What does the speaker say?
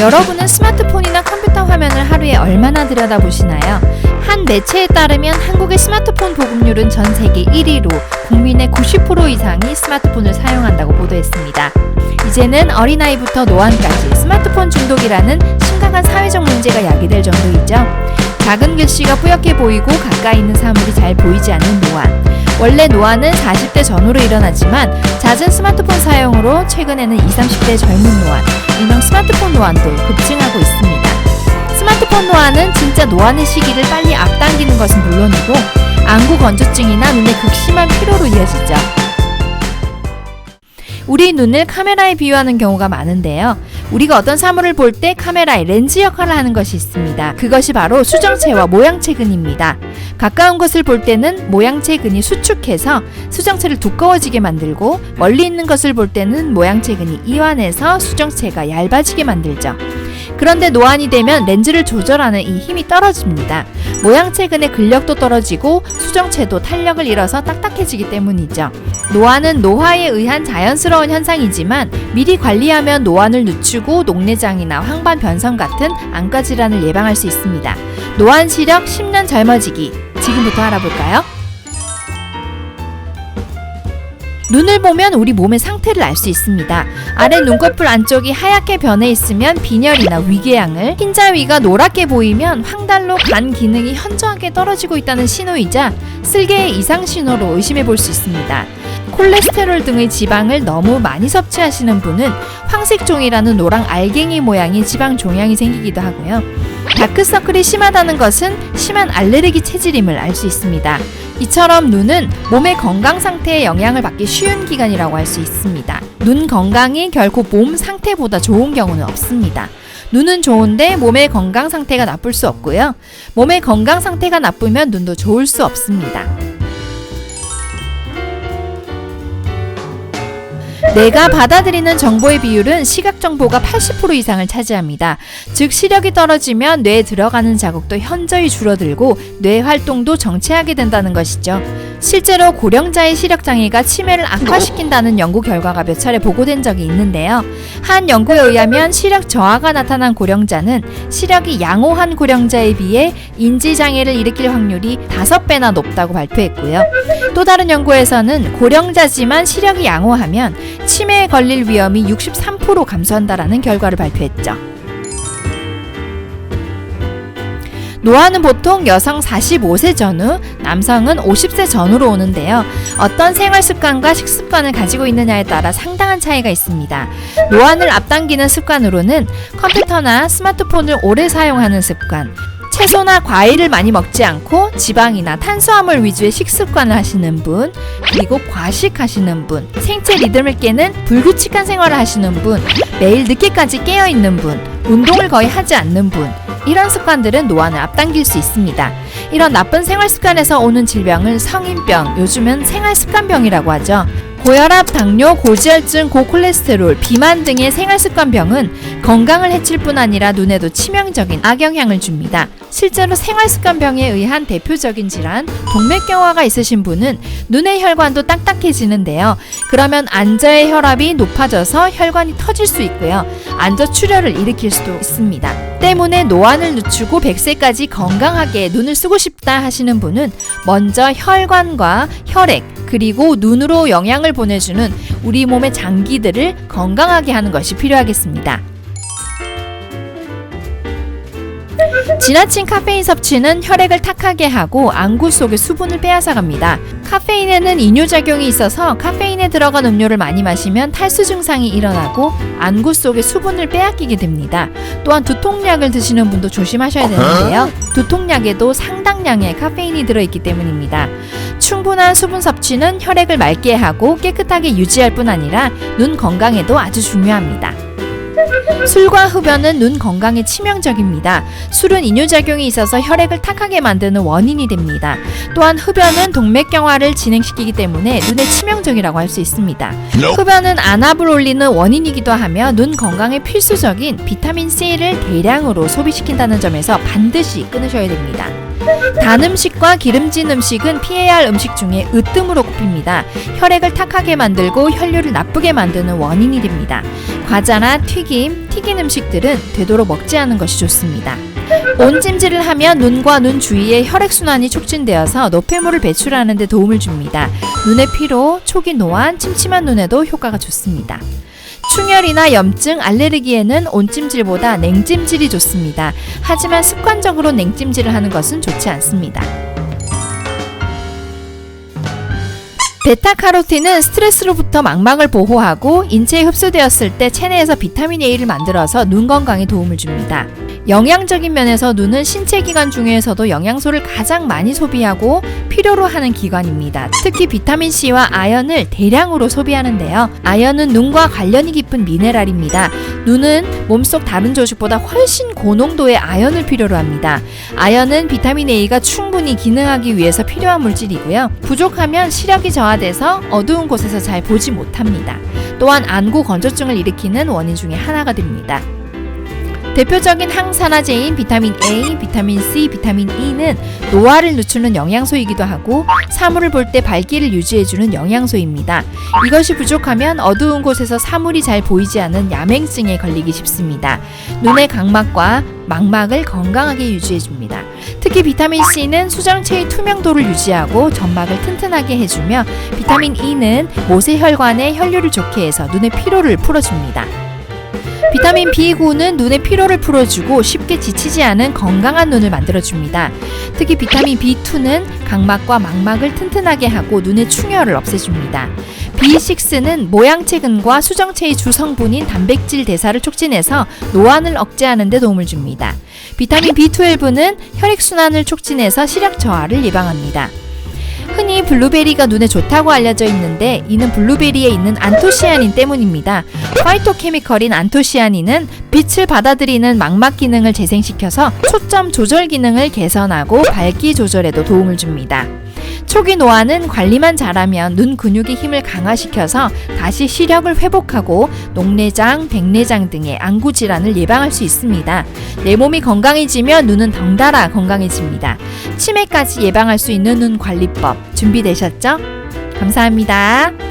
여러분은 스마트폰이나 컴퓨터 화면을 하루에 얼마나 들여다보시나요? 한 매체에 따르면 한국의 스마트폰 보급률은 전 세계 1위로 국민의 90% 이상이 스마트폰을 사용한다고 보도했습니다. 이제는 어린아이부터 노안까지 스마트폰 중독이라는 심각한 사회적 문제가 야기될 정도이죠. 작은 글씨가 뿌옇게 보이고 가까이 있는 사물이 잘 보이지 않는 노안. 원래 노안은 40대 전후로 일어나지만 잦은 스마트폰 사용으로 최근에는 20, 30대 젊은 노안, 일명 스마트폰 노안도 급증하고 있습니다. 스마트폰 노안은 진짜 노안의 시기를 빨리 앞당기는 것은 물론이고 안구 건조증이나 눈의 극심한 피로로 이어지죠. 우리 눈을 카메라에 비유하는 경우가 많은데요. 우리가 어떤 사물을 볼 때 카메라의 렌즈 역할을 하는 것이 있습니다. 그것이 바로 수정체와 모양체 근입니다. 가까운 것을 볼 때는 모양체 근이 수축해서 수정체를 두꺼워지게 만들고 멀리 있는 것을 볼 때는 모양체 근이 이완해서 수정체가 얇아지게 만들죠. 그런데 노안이 되면 렌즈를 조절하는 이 힘이 떨어집니다. 모양체 근의 근력도 떨어지고 수정체도 탄력을 잃어서 딱딱해지기 때문이죠. 노안은 노화에 의한 자연스러운 현상이지만 미리 관리하면 노안을 늦추고 녹내장이나 황반 변성 같은 안과 질환을 예방할 수 있습니다. 노안 시력 10년 젊어지기, 지금부터 알아볼까요? 눈을 보면 우리 몸의 상태를 알 수 있습니다. 아래 눈꺼풀 안쪽이 하얗게 변해 있으면 빈혈이나 위궤양을, 흰자 위가 노랗게 보이면 황달로 간 기능이 현저하게 떨어지고 있다는 신호이자 쓸개의 이상 신호로 의심해 볼 수 있습니다. 콜레스테롤 등의 지방을 너무 많이 섭취하시는 분은 황색종이라는 노랑 알갱이 모양의 지방 종양이 생기기도 하고요. 다크서클이 심하다는 것은 심한 알레르기 체질임을 알 수 있습니다. 이처럼 눈은 몸의 건강 상태에 영향을 받기 쉬운 기관이라고 할 수 있습니다. 눈 건강이 결코 몸 상태보다 좋은 경우는 없습니다. 눈은 좋은데 몸의 건강 상태가 나쁠 수 없고요. 몸의 건강 상태가 나쁘면 눈도 좋을 수 없습니다. 뇌가 받아들이는 정보의 비율은 시각 정보가 80% 이상을 차지합니다. 즉 시력이 떨어지면 뇌에 들어가는 자극도 현저히 줄어들고 뇌 활동도 정체하게 된다는 것이죠. 실제로 고령자의 시력 장애가 치매를 악화시킨다는 연구 결과가 몇 차례 보고된 적이 있는데요. 한 연구에 의하면 시력 저하가 나타난 고령자는 시력이 양호한 고령자에 비해 인지 장애를 일으킬 확률이 5배나 높다고 발표했고요. 또 다른 연구에서는 고령자지만 시력이 양호하면 치매에 걸릴 위험이 63% 감소한다라는 결과를 발표했죠. 노안은 보통 여성 45세 전후, 남성은 50세 전후로 오는데요. 어떤 생활 습관과 식습관을 가지고 있느냐에 따라 상당한 차이가 있습니다. 노안을 앞당기는 습관으로는 컴퓨터나 스마트폰을 오래 사용하는 습관, 채소나 과일을 많이 먹지 않고 지방이나 탄수화물 위주의 식습관을 하시는 분, 그리고 과식하시는 분, 생체 리듬을 깨는 불규칙한 생활을 하시는 분, 매일 늦게까지 깨어있는 분, 운동을 거의 하지 않는 분, 이런 습관들은 노안을 앞당길 수 있습니다. 이런 나쁜 생활 습관에서 오는 질병을 성인병, 요즘은 생활습관병이라고 하죠. 고혈압, 당뇨, 고지혈증, 고콜레스테롤, 비만 등의 생활습관병은 건강을 해칠 뿐 아니라 눈에도 치명적인 악영향을 줍니다. 실제로 생활습관병에 의한 대표적인 질환, 동맥경화가 있으신 분은 눈의 혈관도 딱딱해지는데요. 그러면 안저의 혈압이 높아져서 혈관이 터질 수 있고요. 안저출혈을 일으킬 수도 있습니다. 때문에 노안을 늦추고 100세까지 건강하게 눈을 쓰고 싶다 하시는 분은 먼저 혈관과 혈액, 그리고 눈으로 영양을 보내주는 우리 몸의 장기들을 건강하게 하는 것이 필요하겠습니다. 지나친 카페인 섭취는 혈액을 탁하게 하고 안구 속의 수분을 빼앗아갑니다. 카페인에는 이뇨작용이 있어서 카페인에 들어간 음료를 많이 마시면 탈수 증상이 일어나고 안구 속의 수분을 빼앗기게 됩니다. 또한 두통약을 드시는 분도 조심하셔야 되는데요. 두통약에도 상당량의 카페인이 들어있기 때문입니다. 충분한 수분 섭취는 혈액을 맑게 하고 깨끗하게 유지할 뿐 아니라 눈 건강에도 아주 중요합니다. 술과 흡연은 눈 건강에 치명적입니다. 술은 이뇨작용이 있어서 혈액을 탁하게 만드는 원인이 됩니다. 또한 흡연은 동맥경화를 진행시키기 때문에 눈에 치명적이라고 할 수 있습니다. 흡연은 안압을 올리는 원인이기도 하며 눈 건강에 필수적인 비타민C를 대량으로 소비시킨다는 점에서 반드시 끊으셔야 됩니다. 단 음식과 기름진 음식은 피해야 할 음식 중에 으뜸으로 꼽힙니다. 혈액을 탁하게 만들고 혈류를 나쁘게 만드는 원인이 됩니다. 과자나 튀긴 음식들은 되도록 먹지 않는 것이 좋습니다. 온찜질을 하면 눈과 눈 주위의 혈액순환이 촉진되어서 노폐물을 배출하는 데 도움을 줍니다. 눈의 피로, 초기 노안, 침침한 눈에도 효과가 좋습니다. 충혈이나 염증, 알레르기에는 온찜질보다 냉찜질이 좋습니다. 하지만 습관적으로 냉찜질을 하는 것은 좋지 않습니다. 베타카로틴은 스트레스로부터 망막을 보호하고 인체에 흡수되었을 때 체내에서 비타민 A를 만들어서 눈 건강에 도움을 줍니다. 영양적인 면에서 눈은 신체 기관 중에서도 영양소를 가장 많이 소비하고 필요로 하는 기관입니다. 특히 비타민C와 아연을 대량으로 소비하는데요. 아연은 눈과 관련이 깊은 미네랄입니다. 눈은 몸속 다른 조직보다 훨씬 고농도의 아연을 필요로 합니다. 아연은 비타민 A가 충분히 기능하기 위해서 필요한 물질이고요. 부족하면 시력이 저하돼서 어두운 곳에서 잘 보지 못합니다. 또한 안구 건조증을 일으키는 원인 중에 하나가 됩니다. 대표적인 항산화제인 비타민 A, 비타민 C, 비타민 E는 노화를 늦추는 영양소이기도 하고 사물을 볼 때 밝기를 유지해주는 영양소입니다. 이것이 부족하면 어두운 곳에서 사물이 잘 보이지 않는 야맹증에 걸리기 쉽습니다. 눈의 각막과 망막을 건강하게 유지해줍니다. 특히 비타민 C는 수정체의 투명도를 유지하고 점막을 튼튼하게 해주며 비타민 E는 모세혈관의 혈류를 좋게 해서 눈의 피로를 풀어줍니다. 비타민 B9는 눈의 피로를 풀어주고 쉽게 지치지 않은 건강한 눈을 만들어줍니다. 특히 비타민 B2는 각막과 망막을 튼튼하게 하고 눈의 충혈을 없애줍니다. B6는 모양체근과 수정체의 주성분인 단백질 대사를 촉진해서 노안을 억제하는 데 도움을 줍니다. 비타민 B12는 혈액순환을 촉진해서 시력 저하를 예방합니다. 흔히 블루베리가 눈에 좋다고 알려져 있는데 이는 블루베리에 있는 안토시아닌 때문입니다. 파이토케미컬인 안토시아닌은 빛을 받아들이는 망막 기능을 재생시켜서 초점 조절 기능을 개선하고 밝기 조절에도 도움을 줍니다. 초기 노안은 관리만 잘하면 눈 근육의 힘을 강화시켜서 다시 시력을 회복하고 녹내장, 백내장 등의 안구 질환을 예방할 수 있습니다. 내 몸이 건강해지면 눈은 덩달아 건강해집니다. 치매까지 예방할 수 있는 눈 관리법 준비되셨죠? 감사합니다.